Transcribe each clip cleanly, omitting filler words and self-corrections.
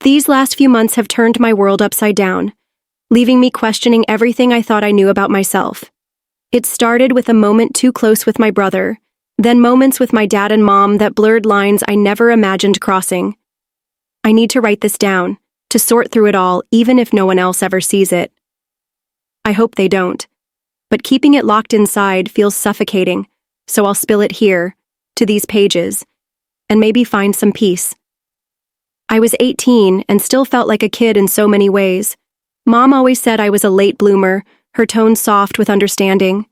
These last few months have turned my world upside down, leaving me questioning everything I thought I knew about myself. It started with a moment too close with my brother, then moments with my dad and mom that blurred lines I never imagined crossing. I need to write this down, to sort through it all, even if no one else ever sees it. I hope they don't. But keeping it locked inside feels suffocating, so I'll spill it here, to these pages, and maybe find some peace. I was 18 and still felt like a kid in so many ways. Mom always said I was a late bloomer, her tone soft with understanding.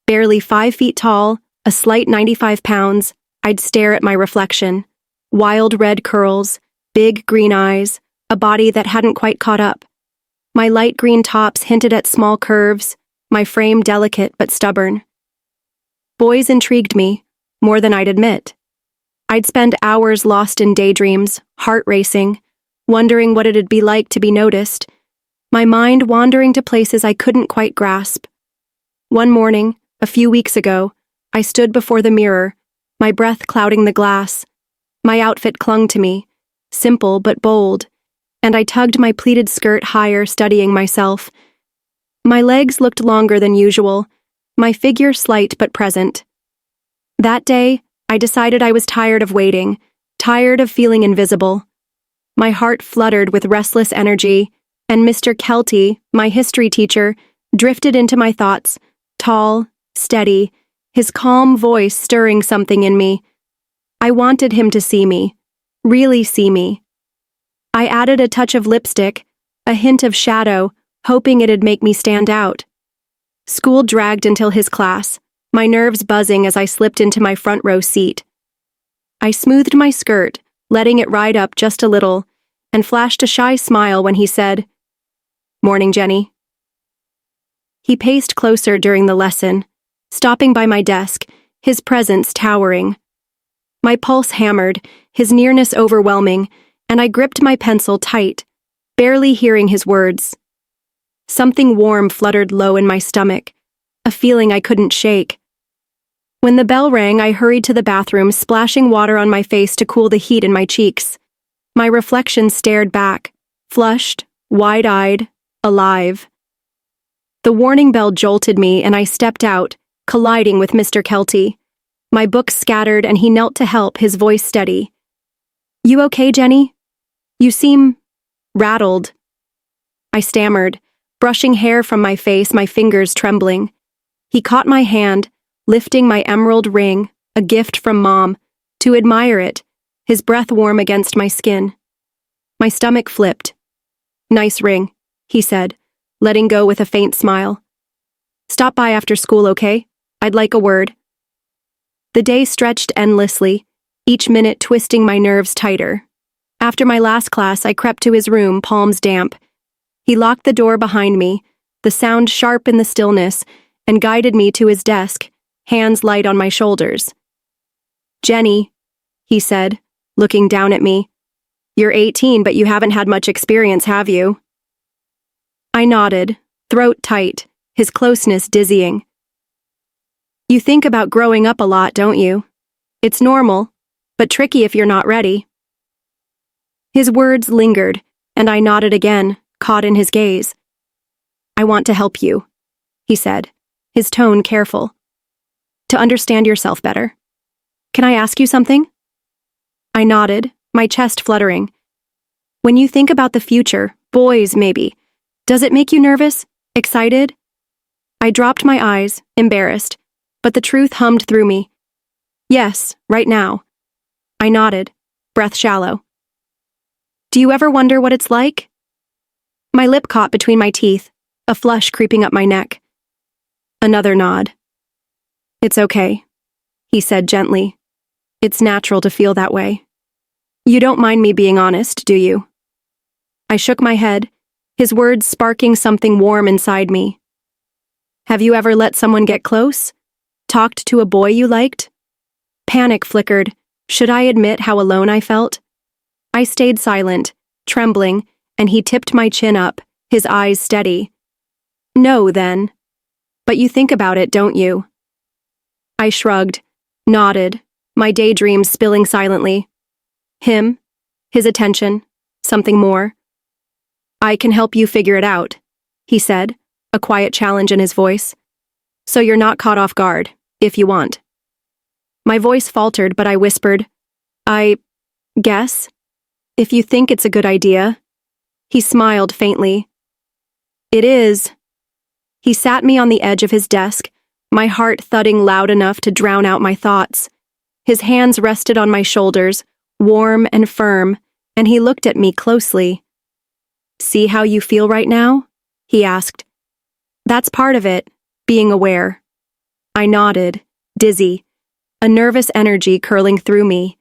Barely 5 feet tall, a slight 95 pounds, I'd stare at my reflection. Wild red curls, big green eyes, a body that hadn't quite caught up. My light green tops hinted at small curves, my frame delicate but stubborn. Boys intrigued me, more than I'd admit. I'd spend hours lost in daydreams, heart racing, wondering what it'd be like to be noticed, my mind wandering to places I couldn't quite grasp. One morning, a few weeks ago, I stood before the mirror, my breath clouding the glass. My outfit clung to me, simple but bold, and I tugged my pleated skirt higher, studying myself. My legs looked longer than usual, my figure slight but present. That day, I decided I was tired of waiting, tired of feeling invisible. My heart fluttered with restless energy, and Mr. Kelty, my history teacher, drifted into my thoughts, tall, steady, his calm voice stirring something in me. I wanted him to see me, really see me. I added a touch of lipstick, a hint of shadow, hoping it'd make me stand out. School dragged until his class, my nerves buzzing as I slipped into my front row seat. I smoothed my skirt, letting it ride up just a little, and flashed a shy smile when he said, "Morning, Jenny." He paced closer during the lesson, stopping by my desk, his presence towering. My pulse hammered, his nearness overwhelming, and I gripped my pencil tight, barely hearing his words. Something warm fluttered low in my stomach, a feeling I couldn't shake. When the bell rang, I hurried to the bathroom, splashing water on my face to cool the heat in my cheeks. My reflection stared back, flushed, wide-eyed, alive. The warning bell jolted me, and I stepped out, colliding with Mr. Kelty. My books scattered, and he knelt to help, his voice steady. "You okay, Jenny? You seem rattled." I stammered, brushing hair from my face, my fingers trembling. He caught my hand, lifting my emerald ring, a gift from Mom, to admire it, his breath warm against my skin. My stomach flipped. "Nice ring," he said, letting go with a faint smile. "Stop by after school, okay? I'd like a word." The day stretched endlessly, each minute twisting my nerves tighter. After my last class, I crept to his room, palms damp. He locked the door behind me, the sound sharp in the stillness, and guided me to his desk, hands light on my shoulders. "Jenny," he said, looking down at me. "You're 18, but you haven't had much experience, have you?" I nodded, throat tight, his closeness dizzying. "You think about growing up a lot, don't you? It's normal, but tricky if you're not ready." His words lingered, and I nodded again, caught in his gaze. "I want to help you," he said, his tone careful. "To understand yourself better. Can I ask you something?" I nodded, my chest fluttering. "When you think about the future, boys maybe, does it make you nervous? Excited?" I dropped my eyes, embarrassed, but the truth hummed through me. "Yes, right now." I nodded, breath shallow. "Do you ever wonder what it's like?" My lip caught between my teeth, a flush creeping up my neck. Another nod. "It's okay," he said gently. "It's natural to feel that way. You don't mind me being honest, do you?" I shook my head, his words sparking something warm inside me. "Have you ever let someone get close? Talked to a boy you liked?" Panic flickered. Should I admit how alone I felt? I stayed silent, trembling, and he tipped my chin up, his eyes steady. "No, then. But you think about it, don't you?" I shrugged, nodded, my daydreams spilling silently. Him, his attention, Something more? I can help you figure it out, he said, a quiet challenge in his voice. So you're not caught off guard, if you want. My voice faltered, but I whispered, I guess, if you think it's a good idea. He smiled faintly. It is. He sat me on the edge of his desk, my heart thudding loud enough to drown out my thoughts. His hands rested on my shoulders, warm and firm, and he looked at me closely. See how you feel right now? He asked. That's part of it, being aware. I nodded, dizzy, a nervous energy curling through me.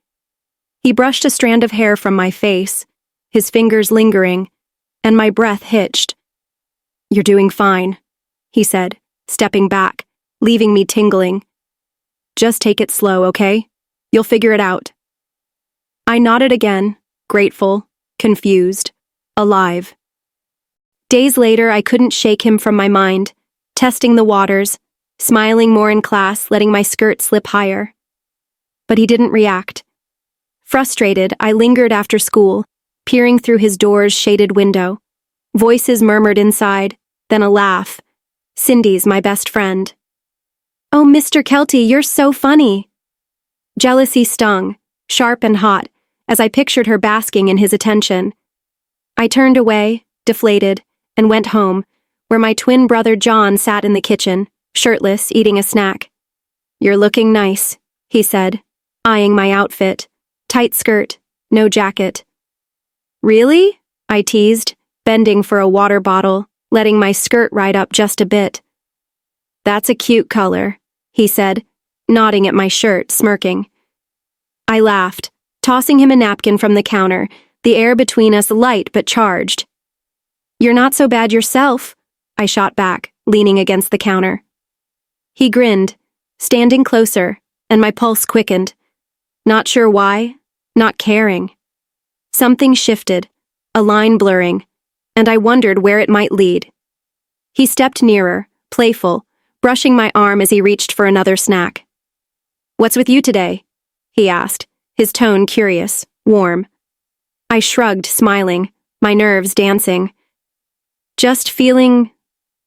He brushed a strand of hair from my face, his fingers lingering, and my breath hitched. You're doing fine, he said, stepping back, leaving me tingling. Just take it slow, okay? You'll figure it out. I nodded again, grateful, confused, alive. Days later, I couldn't shake him from my mind, testing the waters, smiling more in class, letting my skirt slip higher. But he didn't react. Frustrated, I lingered after school, peering through his door's shaded window. Voices murmured inside, then a laugh. Cindy's my best friend. Oh, Mr. Kelty, you're so funny. Jealousy stung, sharp and hot, as I pictured her basking in his attention. I turned away, deflated, and went home, where my twin brother John sat in the kitchen, shirtless, eating a snack. You're looking nice, he said, eyeing my outfit. Tight skirt, no jacket. Really? I teased, bending for a water bottle, letting my skirt ride up just a bit. That's a cute color, he said, nodding at my shirt, smirking. I laughed, tossing him a napkin from the counter, the air between us light but charged. You're not so bad yourself, I shot back, leaning against the counter. He grinned, standing closer, and my pulse quickened. Not sure why, not caring. Something shifted, a line blurring, and I wondered where it might lead. He stepped nearer, playful, brushing my arm as he reached for another snack. What's with you today? He asked, his tone curious, warm. I shrugged, smiling, my nerves dancing. Just feeling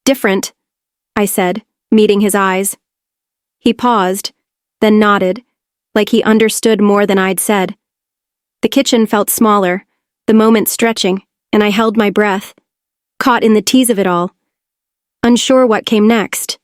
different, I said, meeting his eyes. He paused, then nodded, like he understood more than I'd said. The kitchen felt smaller, the moment stretching, and I held my breath, caught in the tease of it all, unsure what came next.